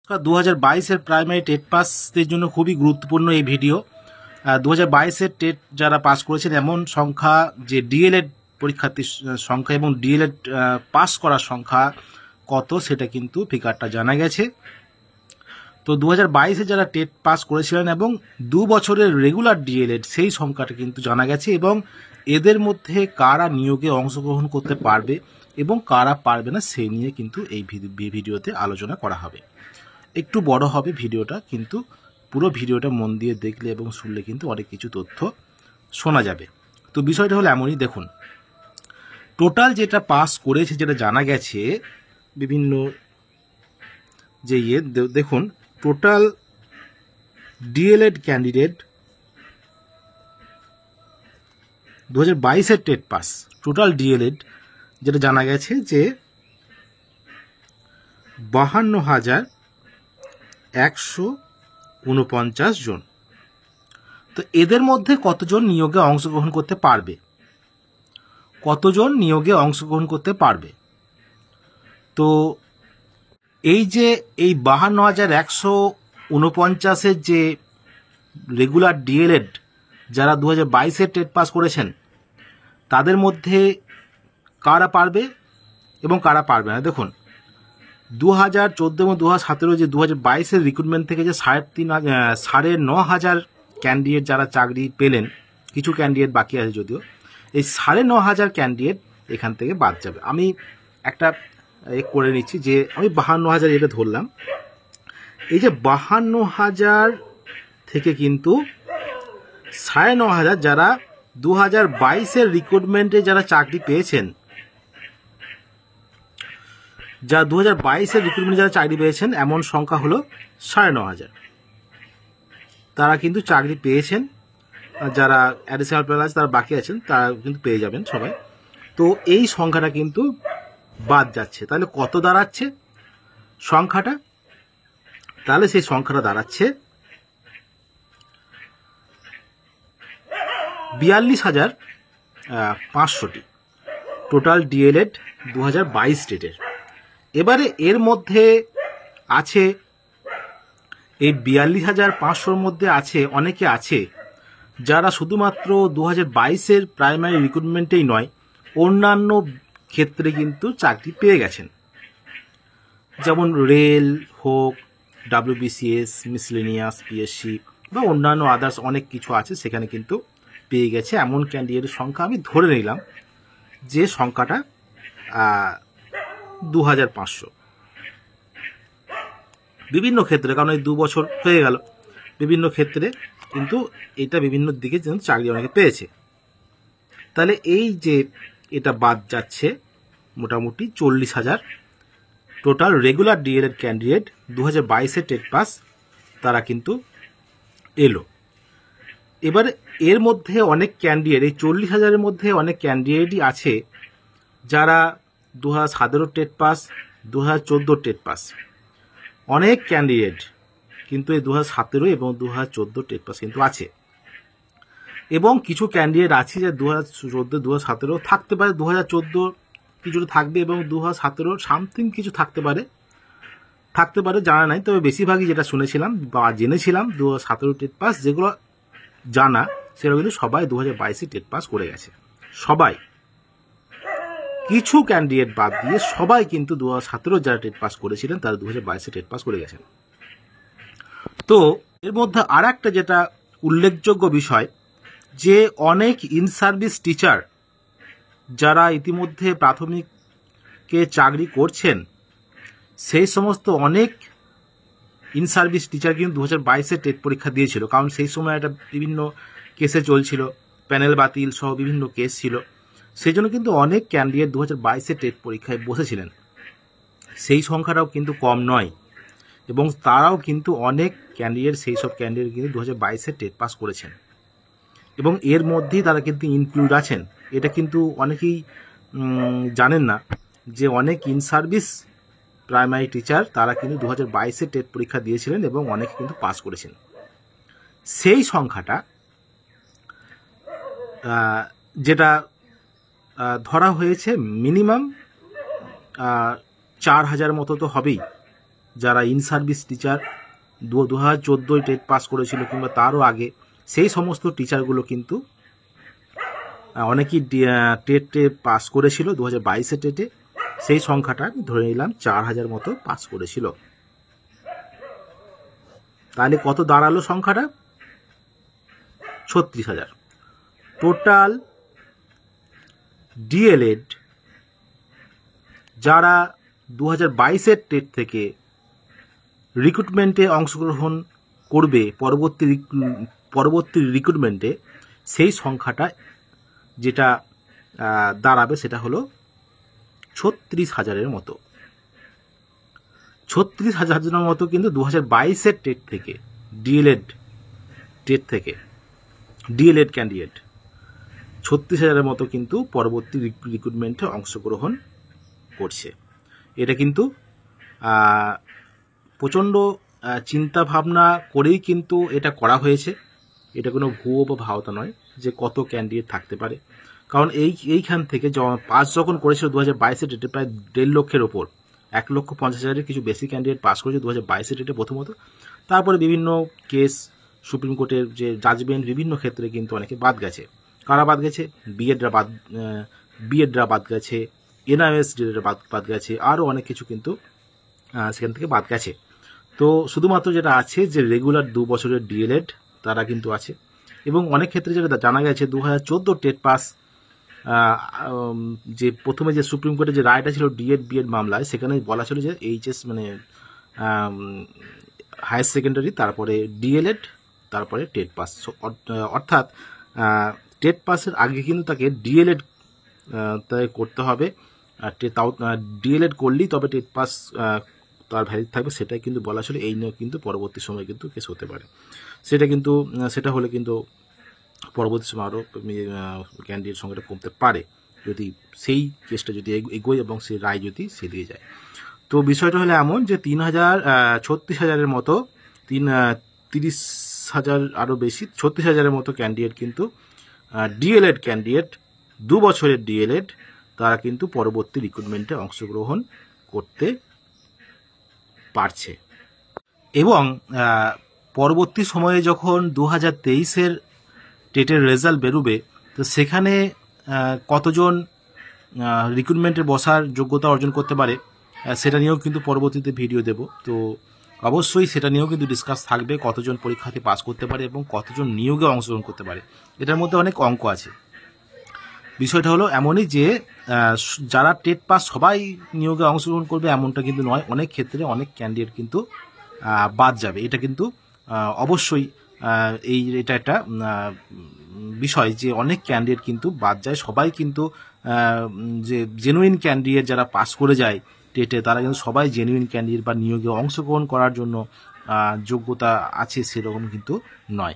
2022-এর primary TET পাসদের জন্য খুবই গুরুত্বপূর্ণ এই ভিডিও। 2022-এর টেট যারা পাস করেছেন এমন সংখ্যা, যে ডিএলএড পরীক্ষার্থীর সংখ্যা এবং ডিএলএড পাস করার সংখ্যা কত সেটা কিন্তু ফিগারটা জানা গেছে। তো 2022-এ যারা টেট পাস করেছিলেন এবং 2 বছরের রেগুলার ডিএলএড সেই সংখ্যাটা কিন্তু জানা গেছে, এবং এদের মধ্যে কারা নিয়োগে অংশগ্রহণ করতে পারবে এবং কারা পারবে না সেই নিয়ে কিন্তু এই ভিডিওতে আলোচনা করা হবে। একটু বড় হবে ভিডিওটা, কিন্তু পুরো ভিডিওটা মন দিয়ে দেখলে এবং শুনলে কিন্তু অনেক কিছু তথ্য শোনা যাবে। তো বিষয়টা হলো এমনই, দেখুন টোটাল যেটা পাস করেছে, যেটা জানা গেছে বিভিন্ন যে দেখুন টোটাল ডিএলএড ক্যান্ডিডেট 2022-এর টেট পাস, টোটাল ডিএলএড যেটা জানা গেছে যে 52,149 জন। তো এদের মধ্যে কতজন নিয়োগে অংশগ্রহণ করতে পারবে, কতজন নিয়োগে অংশগ্রহণ করতে পারবে? তো এই যে এই 52,149-এর যে রেগুলার ডিএলএড যারা 2022-এর টেট পাস করেছেন, তাদের মধ্যে কারা পারবে এবং কারা পারবে না? দেখুন 2014 এবং 2017 যে 2022-এর রিক্রুটমেন্ট থেকে যে 9,500 ক্যান্ডিডেট যারা চাকরি পেলেন, কিছু ক্যান্ডিডেট বাকি আছে যদিও, এই 9,500 ক্যান্ডিডেট এখান থেকে বাদ যাবে। আমি একটা করে নিচ্ছি যে আমি 52,000 এটা ধরলাম। এই যে 52,000 থেকে কিন্তু 9,500 যারা 2022-এর রিক্রুটমেন্টে যারা চাকরি পেয়েছেন, যা 2022-এর রিক্রুটমেন্টে যারা চাকরি পেয়েছেন এমন সংখ্যা হলো 9,500। তারা কিন্তু চাকরি পেয়েছেন, যারা অ্যাডিশনাল প্ল্যান আছে তারা বাকি আছেন তারা কিন্তু পেয়ে যাবেন সবাই। তো এই সংখ্যাটা কিন্তু বাদ যাচ্ছে। তাহলে কত দাঁড়াচ্ছে সংখ্যাটা? তাহলে সেই সংখ্যাটা দাঁড়াচ্ছে 42,500টি টোটাল ডিএলএড 2022 ডেটের। এবারে এর মধ্যে আছে, এই 42,500-র মধ্যে আছে অনেকে আছে যারা শুধুমাত্র 2022-এর প্রাইমারি রিক্রুটমেন্টেই নয়, অন্যান্য ক্ষেত্রে কিন্তু চাকরি পেয়ে গেছেন, যেমন রেল হোক, WBCS, মিসলেনিয়াস, পিএসসি বা অন্যান্য আদার্স অনেক কিছু আছে, সেখানে কিন্তু পেয়ে গেছে। এমন ক্যান্ডিডেটের সংখ্যা আমি ধরে নিলাম যে সংখ্যাটা 2,500। বিভিন্ন ক্ষেত্রে, কারণ এই 2 বছর হয়ে গেল, বিভিন্ন ক্ষেত্রে কিন্তু এটা বিভিন্ন দিকে যেন চাকরি অনেকে পেয়েছে। তাহলে এই যে এটা বাদ যাচ্ছে মোটামুটি 40,000 টোটাল রেগুলার ডিএলএড ক্যান্ডিডেট 2022-এর টেট পাস তারা কিন্তু এলো। এবার এর মধ্যে অনেক ক্যান্ডিডেট, এই 40,000-এর মধ্যে অনেক ক্যান্ডিডেটই আছে যারা 2017 টেট পাস, 2014 টেট পাস। অনেক ক্যান্ডিডেট কিন্তু এই 2017 এবং 2014 টেট পাস কিন্তু আছে, এবং কিছু ক্যান্ডিডেট আছে যে 2014 2017 থাকতে পারে, 2014 কিছুটা থাকবে এবং 2017 সামথিং কিছু থাকতে পারে জানা নাই। তবে বেশিরভাগই যেটা শুনেছিলাম বা জেনেছিলাম 2017 টেট পাস যেগুলো জানা, সেগুলো কিন্তু সবাই 2022-এ টেট পাস করে গেছে। সবাই, কিছু ক্যান্ডিডেট বাদ দিয়ে সবাই কিন্তু 2017 যারা টেট পাস করেছিলেন তারা 2022-এ টেট পাস করে গেছেন। তো এর মধ্যে আর একটা যেটা উল্লেখযোগ্য বিষয়, যে অনেক ইন সার্ভিস টিচার যারা ইতিমধ্যে প্রাথমিকে চাকরি করছেন, সেই সমস্ত অনেক ইন সার্ভিস টিচার কিন্তু 2022-এ টেট পরীক্ষা দিয়েছিল, কারণ সেই সময় একটা বিভিন্ন কেসে চলছিল, প্যানেল বাতিল সহ বিভিন্ন কেস ছিল, সেই জন্য কিন্তু অনেক ক্যান্ডিডেট 2022-এ টেট পরীক্ষায় বসেছিলেন। সেই সংখ্যাটাও কিন্তু কম নয়, এবং তারাও কিন্তু অনেক ক্যান্ডিডেট, সেই সব ক্যান্ডিডেট কিন্তু 2022-এ টেট পাস করেছেন, এবং এর মধ্যেই তারা কিন্তু ইনক্লুড আছেন। এটা কিন্তু অনেকেই জানেন না যে অনেক ইন সার্ভিস প্রাইমারি টিচার তারা কিন্তু 2022-এ টেট পরীক্ষা দিয়েছিলেন এবং অনেকে কিন্তু পাস করেছেন। সেই সংখ্যাটা যেটা ধরা হয়েছে মিনিমাম 4,000 মতো তো হবেই, যারা in service teacher 2014 TET pass করেছিল কিংবা তারও আগে, সেই সমস্ত টিচারগুলো কিন্তু অনেকেই টেটে পাস করেছিল 2022 টেটে। সেই সংখ্যাটা আমি ধরে নিলাম 4000 মতো পাস করেছিল। তাহলে কত দাঁড়ালো সংখ্যাটা? 36,000। টোটাল ডিএলএড যারা 2022 টেট থেকে রিক্রুটমেন্টে অংশগ্রহণ করবে পরবর্তী রিক্রুটমেন্টে, সেই সংখ্যাটা যেটা দাঁড়াবে সেটা হলো 36,000-এর মতো। 36,000-এর মতো কিন্তু 2022 টেট থেকে ডিএলএড ক্যান্ডিডেট 36,000-এর মতো কিন্তু পরবর্তী রিক্রুটমেন্টে অংশগ্রহণ করছে। এটা কিন্তু প্রচণ্ড চিন্তা ভাবনা করেই কিন্তু এটা করা হয়েছে। এটা কোনো ভুয়ো বা ভাওতা নয় যে কত ক্যান্ডিডেট থাকতে পারে। কারণ এইখান থেকে পাস যখন করেছিল 2022 ডেটে প্রায় 1.5 লক্ষের ওপর, 1,50,000-এর কিছু বেশি ক্যান্ডিডেট পাস করেছে 2022 ডেটে প্রথমত। তারপরে বিভিন্ন কেস, সুপ্রিম কোর্টের যে জাজমেন্ট, বিভিন্ন ক্ষেত্রে কিন্তু অনেকে বাদ গেছে। কারা বাদ গেছে? বিএডরা বাদ গেছে, এনআইএসডিরা বাদ গেছে, আরও অনেক কিছু কিন্তু সেখান থেকে বাদ গেছে। তো শুধুমাত্র যেটা আছে যে রেগুলার 2 বছরের ডিএলএড তারা কিন্তু আছে। এবং অনেক ক্ষেত্রে যেটা জানা গেছে 2014 টেট পাস যে প্রথমে যে সুপ্রিম কোর্টের যে রায়টা ছিল বিএড মামলায়, সেখানে বলা ছিল যে এইচএস মানে হায়ার সেকেন্ডারি, তারপরে ডিএলএড, তারপরে টেট পাস। অর্থাৎ টেট পাসের আগে কিন্তু তাকে ডিএলএড তাই করতে হবে। তাও ডিএলএড করলেই তবে টেট পাস তার ভ্যালিড থাকবে, সেটাই কিন্তু বলা ছিল। এই নিয়ে কিন্তু পরবর্তী সময় কিন্তু কেস হতে পারে। সেটা হলে কিন্তু পরবর্তী সময় আরও ক্যান্ডিডেট সংখ্যাটা কমতে পারে, যদি সেই কেসটা যদি এগোয় এবং সেই রায় যদি সেদিকে যায়। তো বিষয়টা হলো এমন যে 36,000-এর মতো 30,000 আরও বেশি, 36,000-এর মতো ক্যান্ডিডেট কিন্তু ডিএলএড ক্যান্ডিডেট, 2 বছরের ডিএলএড, তারা কিন্তু পরবর্তী রিক্রুটমেন্টে অংশগ্রহণ করতে পারছে। এবং পরবর্তী সময়ে যখন 2023-এর টেটের রেজাল্ট বেরোবে, তো সেখানে কতজন রিক্রুটমেন্টে বসার যোগ্যতা অর্জন করতে পারে সেটা নিয়েও কিন্তু পরবর্তীতে ভিডিও দেব। তো অবশ্যই সেটা নিয়েও কিন্তু ডিসকাস থাকবে, কতজন পরীক্ষাতে পাস করতে পারে এবং কতজন নিয়োগে অংশগ্রহণ করতে পারে। এটার মধ্যে অনেক অঙ্ক আছে। বিষয়টা হলো এমনই যে যারা টেট পাস সবাই নিয়োগে অংশগ্রহণ করবে এমনটা কিন্তু নয়। অনেক ক্ষেত্রে অনেক ক্যান্ডিডেট কিন্তু বাদ যাবে। এটা কিন্তু অবশ্যই এটা একটা বিষয় যে অনেক ক্যান্ডিডেট কিন্তু বাদ যায়। সবাই কিন্তু যে জেনুইন ক্যান্ডিডেট যারা পাস করে যায় টেটে, তারা কিন্তু সবাই জেনুইন ক্যান্ডিডেট বা নিয়োগে অংশগ্রহণ করার জন্য যোগ্যতা আছে সেরকম কিন্তু নয়।